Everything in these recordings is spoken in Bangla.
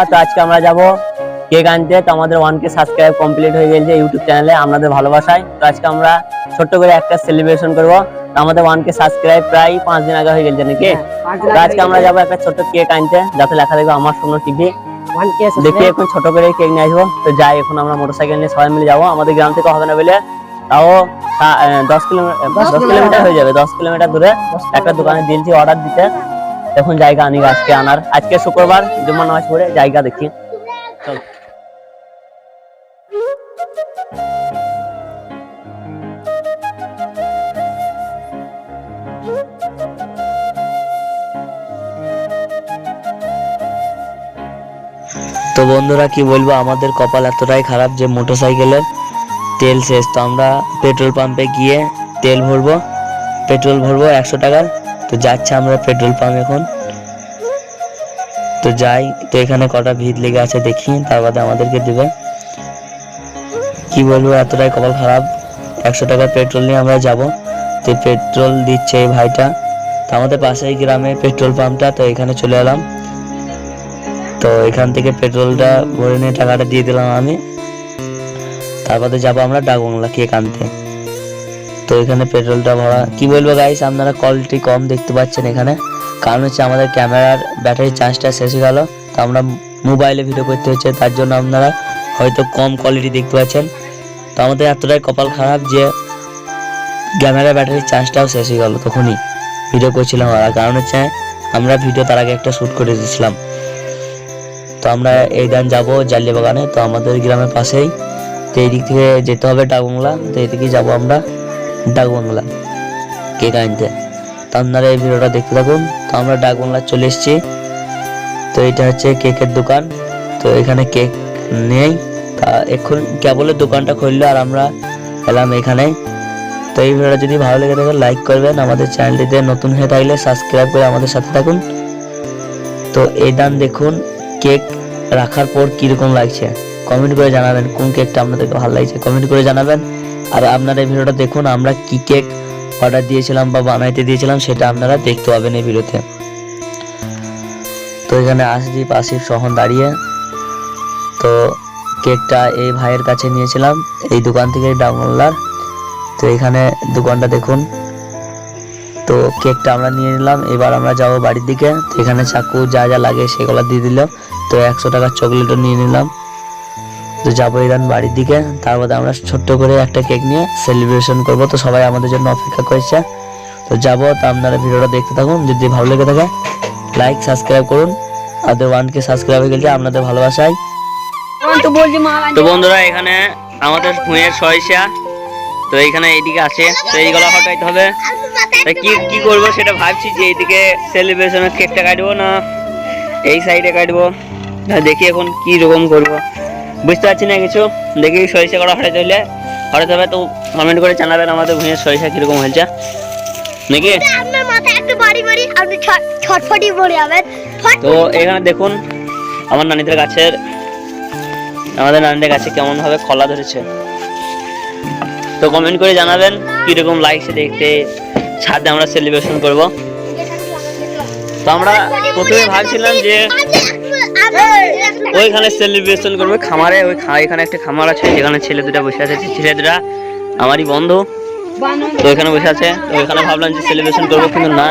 তো আজকে আমরা যাব কেক আনতে। তো আমাদের 1K সাবস্ক্রাইব কমপ্লিট হয়ে গেছে ইউটিউব চ্যানেলে আপনাদের ভালোবাসায়। তো আজকে আমরা ছোট্ট করে একটা সেলিব্রেশন করব। তো আমাদের 1K সাবস্ক্রাইব প্রায় 5 দিন আগে হয়ে গেছে নাকি। তো আজকে আমরা যাব একটা ছোট্ট কেক আনতে, যাতে লেখা থাকবে আমার স্বপ্ন টিভি। দেখি এখন ছোট করে কেক নিয়ে আসবো। তো যাই, এখন আমরা মোটরসাইকেল নিয়ে সবাই মিলে যাবো। আমাদের গ্রাম থেকে হবে না বলে তাও 10 কিলোমিটার হয়ে যাবে, 10 কিলোমিটার দূরে একটা দোকানে দিয়েছি অর্ডার দিতে। এখন জায়গা আনি আজকে আনার, আজকে শুক্রবার জুম্মা নামাজ পড়ে জায়গা দেখি। চল। তো বন্ধুরা কি বলবো, আমাদের কপাল এতটাই খারাপ যে মোটরসাইকেলের তেল শেষ। তো আমরা পেট্রোল পাম্পে গিয়ে তেল ভরবো, পেট্রোল ভরবো 100 টাকার। তো যাচ্ছে আমরা পেট্রোল পাম্প এখন। তো যাই, তো এখানে কটা ভিড় লেগে আছে দেখি, তার বাদে আমাদেরকে দেবে। কি বলবো, এতটাই কপাল খারাপ। 100 টাকার পেট্রোল নিয়ে আমরা যাব। তো পেট্রোল দিচ্ছে এই ভাইটা। তো আমাদের পাশেই গ্রামে পেট্রোল পাম্পটা, তো এখানে চলে এলাম। তো এখান থেকে পেট্রোলটা ভরে নিয়ে টাকাটা দিয়ে দিলাম আমি। তারপরে যাবো আমরা ডাকবাংলা কেক আনতে। তো এখানে পেট্রোলটা ভরা। কি বলবো গাইস, আপনারা কোয়ালিটি কম দেখতে পাচ্ছেন এখানে, কারণ হচ্ছে আমাদের ক্যামেরার ব্যাটারির চার্জটা শেষ হয়ে গেল। তো আমরা মোবাইলে ভিডিও করতে হচ্ছে, তার জন্য আপনারা হয়তো কম কোয়ালিটি দেখতে পাচ্ছেন। তো আমাদের এতটাই কপাল খারাপ যে ক্যামেরার ব্যাটারির চার্জটাও শেষ হয়ে গেল তখনই ভিডিও করছিলাম। আর কারণ হচ্ছে আমরা ভিডিও তার আগে একটা শ্যুট করে দিয়েছিলাম। তো আমরা এই দিন যাবো জালিয়া বাগানে, তো আমাদের গ্রামের পাশেই। তো এই দিক থেকে যেতে হবে ডাকবাংলা। তো এদিকে যাবো আমরা ডাকবাংলা কেক আনতে। তো আপনারা এই ভিডিওটা দেখতে থাকুন। তো আমরা ডাকবাংলা চলে এসেছি। তো এটা হচ্ছে কেকের দোকান। তো এখানে কেক নেই, তা এখন কেবল দোকানটা খুললো আর আমরা এলাম এখানে। তো এই ভিডিওটা যদি ভালো লেগে থাকে লাইক করবেন, আমাদের চ্যানেলটিতে নতুন হয়ে থাকলে সাবস্ক্রাইব করে আমাদের সাথে থাকুন। তো এই দান দেখুন কেক রাখার পর কিরকম লাগছে কমেন্ট করে জানাবেন। কোন কেকটা আপনাদেরকে ভালো লাগছে কমেন্ট করে জানাবেন। আর আপনারা এই ভিডিওটা দেখুন, আমরা কি কেক অর্ডার দিয়েছিলাম বা বানাইতে দিয়েছিলাম সেটা আপনারা দেখতে পাবেন এই ভিডিওতে। তো এখানে আসদীপ আসিফ সহন দাঁড়িয়ে। তো কেকটা এই ভাইয়ের কাছে নিয়েছিলাম এই দোকান থেকে ডাকবাংলার। তো এখানে দোকানটা দেখুন। তো কেকটা আমরা নিয়ে নিলাম, এবার আমরা যাবো বাড়ির দিকে। তো এখানে চাকু যা যা লাগে সেগুলো দিয়ে দিল। তো 100 টাকার চকলেটও নিয়ে নিলাম। তো যাবো এই বাড়ির দিকে। তারপরে আমরা ছোট্ট করে একটা কেক নিয়ে সেলিব্রেশন করব। তো সবাই আমাদের জন্য অপেক্ষা করেছে। তো যাবো, তো আপনারা ভিডিওটা দেখতে থাকুন। যদি ভালো লেগে থাকে লাইক সাবস্ক্রাইব করুন। আমাদের 1K সাবস্ক্রাইব হয়ে গেছে আপনাদের ভালোবাসায়। তো বন্ধুরা এখানে আমাদের ভুঁয়ের সরিষা, তো এইখানে এইদিকে আছে। তো এইগুলো হটাইতে হবে। কি কি করবো সেটা ভাবছি, যে এইদিকে সেলিব্রেশনের কেকটা কাটবো না এই সাইডে কাটবো। দেখি এখন কি রকম করবো, বুঝতে পারছি না কিছু। দেখি সরিষা করা হটাইতে হবে। তো কমেন্ট করে জানাবেন আমাদের ভুঁয়ের সরিষা কিরকম হয়েছে নাকি। তো এখানে দেখুন আমাদের নানিদের গাছে কেমন ভাবে কলা ধরেছে। তো কমেন্ট করে জানাবেন কিরকম লাগছে দেখতে। ছাদে আমরা সেলিব্রেশন করব। তো আমরা প্রথমে ভাবছিলাম যে ওইখানে সেলিব্রেশন করবো খামারে। এখানে একটা খামার আছে যেখানে ছেলে দুটা বসে আছে। ছেলে দুটা আমারই বন্ধু, তো ওইখানে বসে আছে। তো ওইখানে ভাবলাম যে সেলিব্রেশন করবো, কিন্তু না,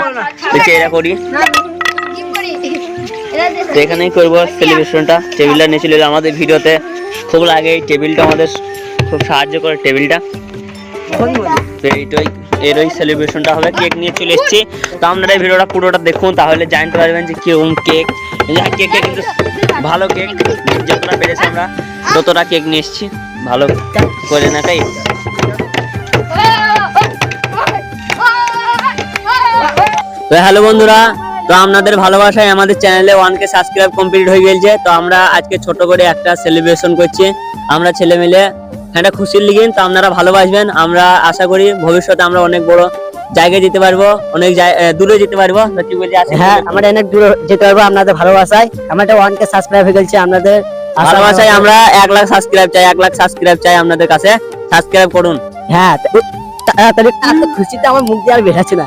দেখি এরা করি। তো এখানেই করবো সেলিব্রেশনটা। টেবিলটা নিয়ে চলে আমাদের ভিডিওতে খুব লাগে, এই টেবিলটা আমাদের খুব সাহায্য করে টেবিলটা। তো এরই সেলিব্রেশনটা হবে। কেক নিয়ে চলে এসেছি। তো আপনারা এই ভিডিওটা পুরোটা দেখুন, তাহলে জানতে পারবেন যে কিরকম কেক। কেকটা কিন্তু ভালো কেক, যতটা পেরেছি আমরা ততটা কেক নিয়ে এসেছি ভালো করে না তাই। তো হ্যালো বন্ধুরা, তো আপনাদের ভালোবাসায় আমাদের চ্যানেলে 1K সাবস্ক্রাইব কমপ্লিট হয়ে গেছে। তো আমরা আজকে ছোট করে একটা সেলিব্রেশন করছি আমরা ছেলে মিলে, এটা খুশির লিগিন। তো আপনারা ভালোবাসবেন। আমরা আশা করি ভবিষ্যতে আমরা অনেক বড় জায়গায় যেতে পারবো, অনেক দূরে যেতে পারবো। কি বলছি, হ্যাঁ আমরা অনেক দূরে যেতে পারবো আপনাদের ভালোবাসায়। আমাদের 1K সাবস্ক্রাইব হয়ে গেছে, আপনাদের ভালোবাসায় আমরা 1 লাখ সাবস্ক্রাইব চাই। 1 লাখ সাবস্ক্রাইব চাই আপনাদের কাছে, সাবস্ক্রাইব করুন। হ্যাঁ তাড়াতাড়ি, খুশিতে আমার মুখ দিয়ে আর বেরাচ্ছে না।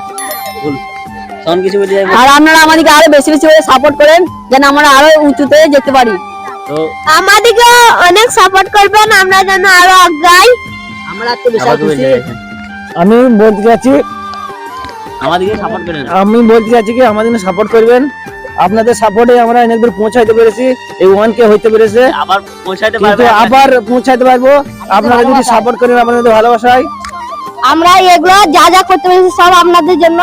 কিছু বলতে আর আপনারা আমাদেরকে আরো বেশি বেশি করে সাপোর্ট করেন, যেন আমরা আরো উঁচুতে যেতে পারি। তো আমাদেরকে অনেক সাপোর্ট করবেন, আমরা যেন আরো আগাই। আমরা তো বিশাল আবার খুশি। আমি বলতে চাচ্ছি আমাদেরকে সাপোর্ট করেন। কি আমাদের সাপোর্ট করবেন। আপনাদের সাপোর্টে আমরা অনেক দূর পৌঁছাইতে পেরেছি, এই 1K হইতে পেরেছে, আবার পৌঁছাতে কিন্তু পারবে আবার পৌঁছাইতে পারবো আপনারা যদি সাপোর্ট করেন আপনাদের ভালোবাসায়। আমরা এগুলো যা যা করতে পেরেছি সব আপনাদের জন্য।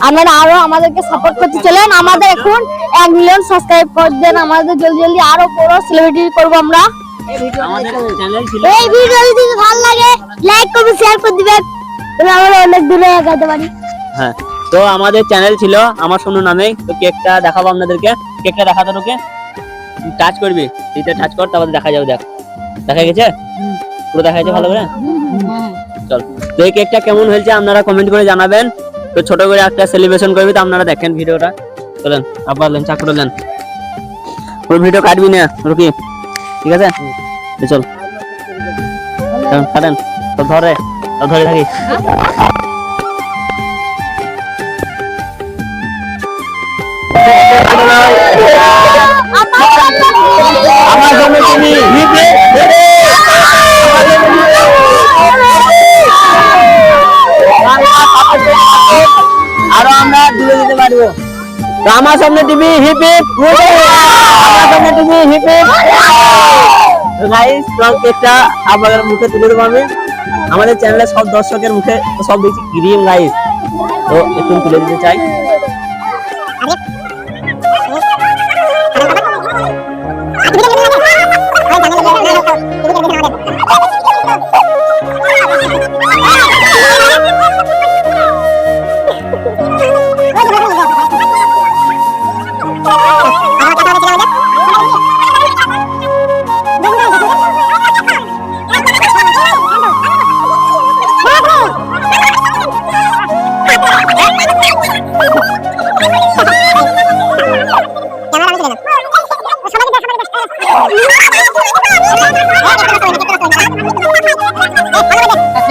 আপনারা আরো আমাদেরকে সাপোর্ট করতে চলেন। আমাদের এখন 1 মিলিয়ন সাবস্ক্রাইব করে দেন, আমাদের জলদি জলদি আরো বড় সেলিব্রিটি করব আমরা। আমাদের চ্যানেল ছিল। এই ভিডিও যদি ভালো লাগে লাইক করবেন, শেয়ার করে দিবেন, তাহলে আমরা অনেক দূরে এগোতে পারি। হ্যাঁ, তো আমাদের চ্যানেল ছিল আমার সোনু নামে। তো কেকটা দেখাবো আপনাদেরকে। কেকটা দেখাতে তোকে টাচ করবি, এইটা টাচ কর, তারপর দেখা যাবে। দেখ, দেখা গেছে? পুরো দেখা গেছে ভালো করে? চল, তো এই কেকটা কেমন হয়েছে আপনারা কমেন্ট করে জানাবেন। তো ছোট করে একটা সেলিব্রেশন করবি, তো আপনারা দেখেন ভিডিওটা। চলেন, আবার লেন চাকু লেন, পুরো ভিডিও কাটবি না রুকি, ঠিক আছে? তো চল কাটেন, তো ধরে থাকি। আমার জন্য তুমি আরো আমরা তুলে দিতে পারবো। তো আমার সামনে টিভি হিপ হিপ, আমার সামনে টিভি হিপ হিপ। গাইস, কেকটা আপনাদের মুখে তুলে দেবো আমি। আমাদের চ্যানেলে সব দর্শকের মুখে সব দেখছি ক্রিম গাইস, তো একটু তুলে দিতে চাই।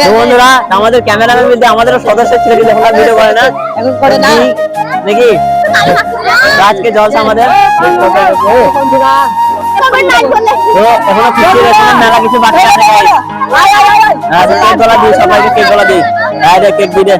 তো বন্ধুরা, আমাদের ক্যামেরাম্যান বলতে আমাদের সদস্য ছিল, কিন্তু এখন ভিডিও করে না, এখন করে না নাকি? আজকে জলসা আমাদের। তো এখনো 50 রেস্টুরেন্ট মেলা কিছু বাকি আছে গাইস। কেক গলা দিই, সবাইকে কেক গলা দিই। কেক দিয়ে দে।